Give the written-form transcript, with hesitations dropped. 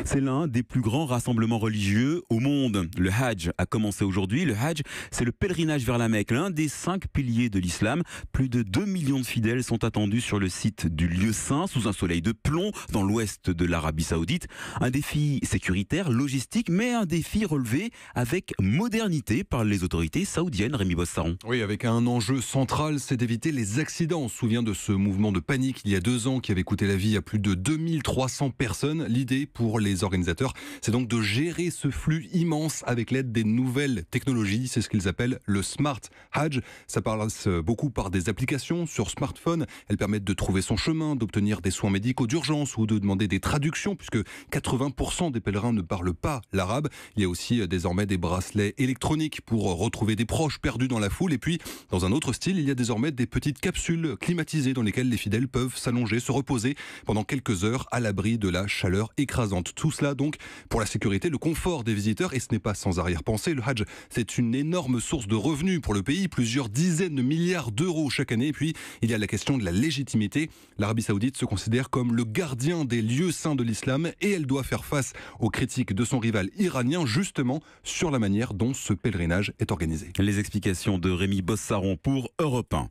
C'est l'un des plus grands rassemblements religieux au monde. Le Hajj a commencé aujourd'hui. Le Hajj, c'est le pèlerinage vers la Mecque, l'un des 5 piliers de l'islam. Plus de 2 millions de fidèles sont attendus sur le site du lieu saint, sous un soleil de plomb, dans l'ouest de l'Arabie Saoudite. Un défi sécuritaire, logistique, mais un défi relevé avec modernité par les autorités saoudiennes. Rémi Bossaron. Oui, avec un enjeu central, c'est d'éviter les accidents. On se souvient de ce mouvement de panique il y a 2 ans qui avait coûté la vie à plus de 2300 personnes. L'idée pour les organisateurs, c'est donc de gérer ce flux immense avec l'aide des nouvelles technologies. C'est ce qu'ils appellent le Smart Hajj. Ça passe beaucoup par des applications sur smartphone. Elles permettent de trouver son chemin, d'obtenir des soins médicaux d'urgence ou de demander des traductions, puisque 80% des pèlerins ne parlent pas l'arabe. Il y a aussi désormais des bracelets électroniques pour retrouver des proches perdus dans la foule. Et puis, dans un autre style, il y a désormais des petites capsules climatisées dans lesquelles les fidèles peuvent s'allonger, se reposer pendant quelques heures à l'abri de la chaleur écrasante. Tout cela donc pour la sécurité, le confort des visiteurs, et ce n'est pas sans arrière-pensée. Le Hajj, c'est une énorme source de revenus pour le pays, plusieurs dizaines de milliards d'euros chaque année. Et puis, il y a la question de la légitimité. L'Arabie Saoudite se considère comme le gardien des lieux saints de l'islam et elle doit faire face aux critiques de son rival iranien, justement sur la manière dont ce pèlerinage est organisé. Les explications de Rémi Bossaron pour Europe 1.